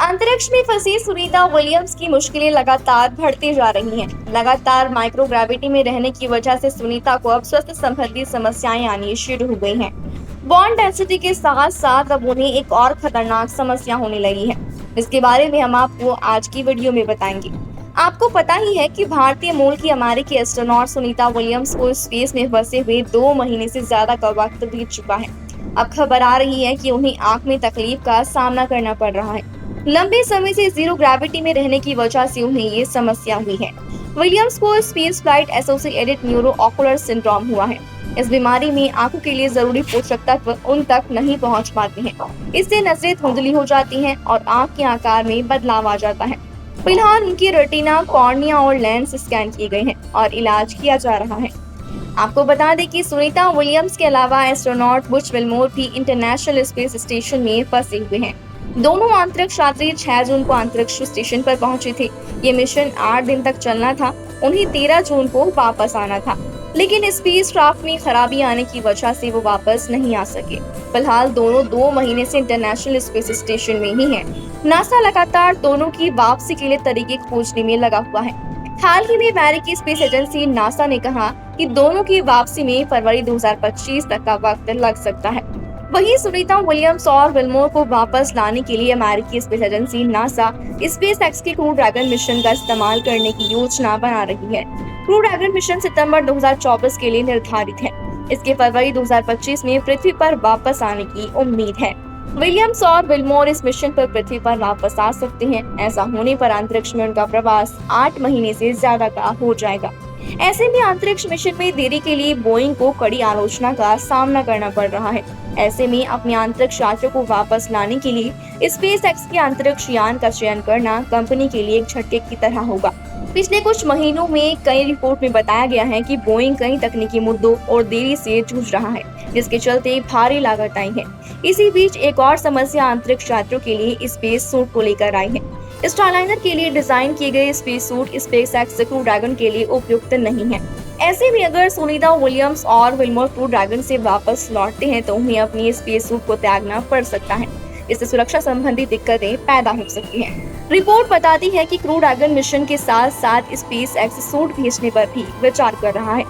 अंतरिक्ष में फंसी सुनीता विलियम्स की मुश्किलें लगातार बढ़ती जा रही हैं। लगातार माइक्रोग्रेविटी में रहने की वजह से सुनीता को अब स्वास्थ्य संबंधी समस्याएं आनी शुरू हो गई हैं। बॉन्ड डेंसिटी के साथ साथ अब उन्हें एक और खतरनाक समस्या होने लगी है। इसके बारे में हम आपको आज की वीडियो में बताएंगे। आपको पता ही है कि भारतीय मूल की अमेरिकी एस्ट्रोनॉट सुनीता विलियम्स को स्पेस में फंसे हुए 2 महीने से ज्यादा का वक्त बीत चुका है। अब खबर आ रही है कि उन्हें आंख में तकलीफ का सामना करना पड़ रहा है। लंबे समय से जीरो ग्रेविटी में रहने की वजह से उन्हें ये समस्या हुई है। विलियम्स को space flight associated neuro ocular syndrome हुआ है। इस बीमारी में आंखों के लिए जरूरी पोषक तत्व उन तक नहीं पहुंच पाते हैं। इससे नजरें धुंधली हो जाती हैं और आंख के आकार में बदलाव आ जाता है। फिलहाल उनकी रेटिना, कॉर्निया और लेंस स्कैन किए गए हैं और इलाज किया जा रहा है। आपको बता दें कि सुनीता विलियम्स के अलावा एस्ट्रोनॉट बुच विल्मोर भी इंटरनेशनल स्पेस स्टेशन में फंसे हुए हैं। दोनों अंतरिक्ष यात्री 6 जून को अंतरिक्ष स्टेशन पर पहुंचे थे। ये मिशन 8 दिन तक चलना था। उन्हें 13 जून को वापस आना था, लेकिन स्पेस क्राफ्ट में खराबी आने की वजह से वो वापस नहीं आ सके। फिलहाल दोनों 2 महीने से इंटरनेशनल स्पेस स्टेशन में ही हैं। नासा लगातार दोनों की वापसी के लिए तरीके खोजने में लगा हुआ है। हाल ही में अमेरिकी स्पेस एजेंसी नासा ने कहा कि दोनों की वापसी में फरवरी 2025 तक का वक्त लग सकता है। वहीं सुनीता विलियम्स और विल्मोर को वापस लाने के लिए अमेरिकी space agency NASA space x के क्रू ड्रैगन मिशन का इस्तेमाल करने की योजना बना रही है। क्रू ड्रैगन मिशन सितंबर 2024 के लिए निर्धारित है। इसके फरवरी 2025 में पृथ्वी पर वापस आने की उम्मीद है। विलियम्स और विल्मोर इस मिशन पर पृथ्वी पर वापस आ सकते हैं। ऐसा होने पर अंतरिक्ष में उनका प्रवास 8 महीने से ज्यादा का हो जाएगा। ऐसे में अंतरिक्ष मिशन में देरी के लिए बोइंग को कड़ी आलोचना का सामना करना पड़ रहा है। ऐसे में अपने अंतरिक्ष यात्रियों को वापस लाने के लिए स्पेस एक्स के अंतरिक्ष यान का चयन करना कंपनी के लिए एक झटके की तरह होगा। पिछले कुछ महीनों में कई रिपोर्ट में बताया गया है कि बोइंग कई तकनीकी मुद्दों और देरी से जूझ रहा है, जिसके चलते भारी लागत आई है। इसी बीच एक और समस्या अंतरिक्ष यात्रियों के लिए स्पेस सूट को लेकर आई है। स्टारलाइनर के लिए डिजाइन किए गए space suit space x crew dragon के लिए उपयुक्त नहीं है। ऐसे में अगर सुनीता विलियम्स और विल्मोर क्रू ड्रैगन से वापस लौटते हैं तो उन्हें अपनी स्पेस सूट को त्यागना पड़ सकता है। इससे सुरक्षा संबंधी दिक्कतें पैदा हो सकती हैं। रिपोर्ट बताती है कि क्रू ड्रैगन मिशन के साथ साथ स्पेस एक्स सूट भेजने पर भी विचार कर रहा है।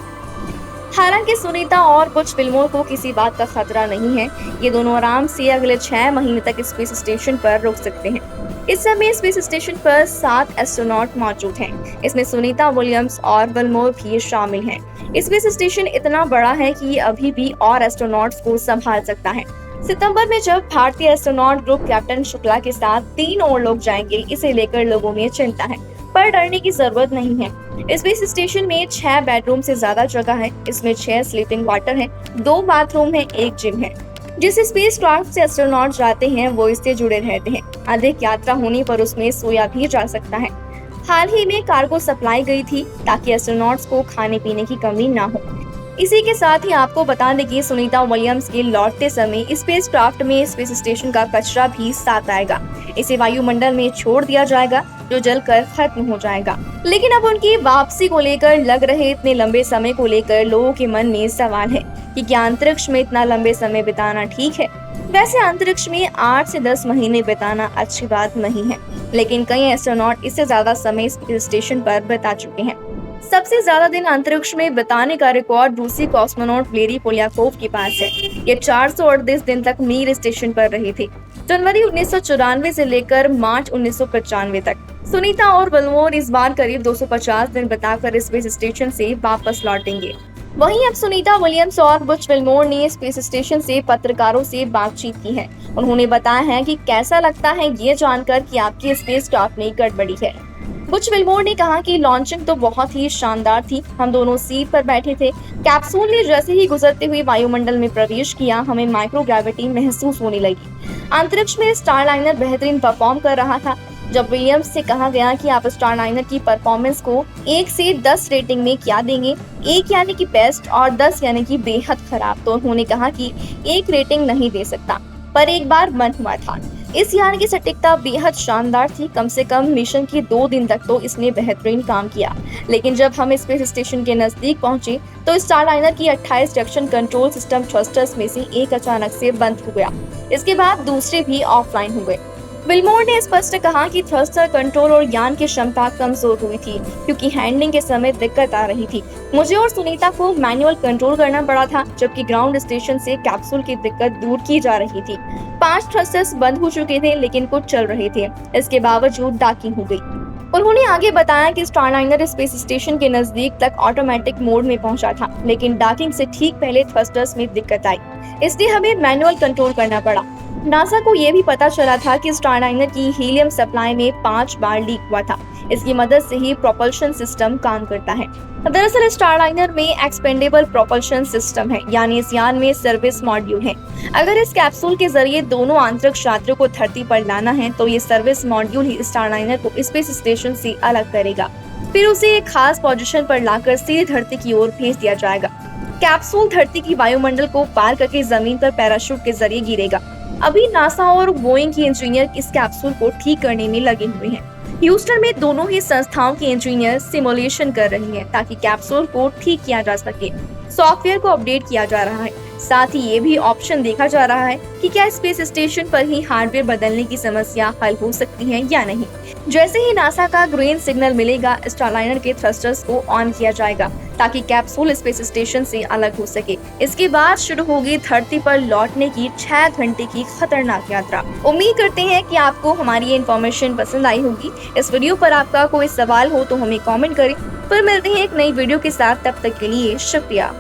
हालांकि सुनीता और बुच विल्मोर को किसी बात का खतरा नहीं है। ये दोनों आराम से अगले 6 महीने तक स्पेस स्टेशन पर रुक सकते हैं। इस समय स्पेस स्टेशन पर 7 एस्ट्रोनॉट मौजूद हैं। इसमें सुनीता विलियम्स और विल्मोर भी शामिल हैं। स्पेस स्टेशन इतना बड़ा है कि ये अभी भी और एस्ट्रोनॉट्स को संभाल सकता है। सितंबर में जब भारतीय एस्ट्रोनॉट ग्रुप कैप्टन शुक्ला के साथ 3 और लोग जाएंगे, इसे लेकर लोगों में चिंता है, पर डरने की जरूरत नहीं है। स्पेस स्टेशन में 6 बेडरूम से ज्यादा जगह है। इसमें 6 स्लीपिंग क्वार्टर हैं, 2 बाथरूम हैं, 1 जिम है। जिस स्पेस क्राफ्ट से एस्ट्रोनॉट जाते हैं वो इससे जुड़े रहते हैं। अधिक यात्रा होने पर उसमें सोया भी जा सकता है। हाल ही में कार्गो सप्लाई गई थी ताकि एस्ट्रोनॉट्स को खाने पीने की कमी ना हो। इसी के साथ ही आपको बता दें कि सुनीता विलियम्स के लौटते समय स्पेस क्राफ्ट में स्पेस स्टेशन का कचरा भी साथ आएगा। इसे वायुमंडल में छोड़ दिया जाएगा, जो जलकर खत्म हो जाएगा। लेकिन अब उनकी वापसी को लेकर लग रहे इतने लंबे समय को लेकर लोगों के मन में सवाल है कि क्या अंतरिक्ष में इतना लंबे समय बिताना ठीक है। वैसे अंतरिक्ष में 8 से 10 महीने बिताना अच्छी बात नहीं है, लेकिन कई एस्ट्रोनॉट इससे ज्यादा समय स्पेस स्टेशन पर बिता चुके हैं। सबसे ज्यादा दिन अंतरिक्ष में बिताने का रिकॉर्ड रूसी कॉस्मोनॉट वलेरी पोलियाकोव के पास है। ये 438 दिन तक मीर स्टेशन पर रहे थे, जनवरी 1994 से लेकर मार्च 1995 तक। सुनीता और विल्मोर इस बार करीब 250 दिन बिताकर स्पेस स्टेशन से वापस लौटेंगे। वहीं अब सुनीता विलियम्स और बुच विल्मोर ने स्पेस स्टेशन से पत्रकारों से बातचीत की है। उन्होंने बताया है कि कैसा लगता है ये जानकर कि आपकी स्पेस क्राफ्ट में गड़बड़ी है। बुच विल्मोर ने कहा कि लॉन्चिंग तो बहुत ही शानदार थी। हम दोनों सीट पर बैठे थे। कैप्सूल ने जैसे ही गुजरते हुए वायुमंडल में प्रवेश किया, हमें माइक्रोग्रेविटी महसूस होने लगी। अंतरिक्ष में स्टारलाइनर बेहतरीन परफॉर्म कर रहा था। जब विलियम्स से कहा गया कि आप स्टारलाइनर की परफॉर्मेंस को 1 से 10 रेटिंग में क्या देंगे, 1 यानी कि बेस्ट और 10 यानी कि बेहद खराब, तो उन्होंने कहा कि 1 रेटिंग नहीं दे सकता, पर एक बार मन हुआ था। इस यान की सटीकता बेहद शानदार थी। कम से कम मिशन के 2 दिन तक तो इसने बेहतरीन काम किया। लेकिन जब हम स्पेस स्टेशन के नजदीक पहुंचे तो स्टारलाइनर की 28 ट्रैक्शन कंट्रोल सिस्टम थ्रस्टर्स में से एक अचानक से बंद हो गया। इसके बाद दूसरे भी ऑफलाइन हो गए। विल्मोर ने स्पष्ट कहा कि थ्रस्टर कंट्रोल और यान की क्षमता कमजोर हुई थी क्योंकि हैंडलिंग के समय दिक्कत आ रही थी। मुझे और सुनीता को मैनुअल कंट्रोल करना पड़ा था, जबकि ग्राउंड स्टेशन से कैप्सूल की दिक्कत दूर की जा रही थी। 5 थ्रस्टर्स बंद हो चुके थे, लेकिन कुछ चल रहे थे। इसके बावजूद डॉकिंग हो गई। उन्होंने आगे बताया कि स्टारलाइनर स्पेस स्टेशन के नजदीक तक ऑटोमेटिक मोड में पहुंचा था, लेकिन डॉकिंग से ठीक पहले थ्रस्टर्स में दिक्कत आई, इसलिए हमें मैनुअल कंट्रोल करना पड़ा। नासा को यह भी पता चला था कि स्टारलाइनर की हीलियम सप्लाई में 5 बार लीक हुआ था। इसकी मदद से ही प्रोपल्शन सिस्टम काम करता है। दरअसल स्टारलाइनर में एक्सपेंडेबल प्रोपल्शन सिस्टम है, यानी इस यान में सर्विस मॉड्यूल है। अगर इस कैप्सूल के जरिए दोनों अंतरिक्ष यात्रियों को धरती पर लाना है, तो ये सर्विस मॉड्यूल ही स्टारलाइनर को स्पेस स्टेशन से अलग करेगा। फिर उसे एक खास पोजीशन पर लाकर सीधे धरती की ओर भेज दिया जाएगा। कैप्सूल धरती की वायुमंडल को पार करके जमीन पर पैराशूट के जरिए गिरेगा। अभी नासा और बोइंग के इंजीनियर इस कैप्सूल को ठीक करने में लगे हुए हैं। ह्यूस्टन में दोनों ही संस्थाओं के इंजीनियर सिमुलेशन कर रही हैं ताकि कैप्सूल को ठीक किया जा सके। सॉफ्टवेयर को अपडेट किया जा रहा है। साथ ही ये भी ऑप्शन देखा जा रहा है कि क्या स्पेस स्टेशन पर ही हार्डवेयर बदलने की समस्या हल हो सकती है या नहीं। जैसे ही नासा का ग्रीन सिग्नल मिलेगा, स्टारलाइनर के थ्रस्टर्स को ऑन किया जाएगा ताकि कैप्सूल स्पेस स्टेशन से अलग हो सके। इसके बाद शुरू होगी धरती पर लौटने की 6 घंटे की खतरनाक यात्रा। उम्मीद करते हैं कि आपको हमारी ये इन्फॉर्मेशन पसंद आई होगी। इस वीडियो पर आपका कोई सवाल हो तो हमें कमेंट करें। फिर मिलते हैं एक नई वीडियो के साथ, तब तक के लिए शुक्रिया।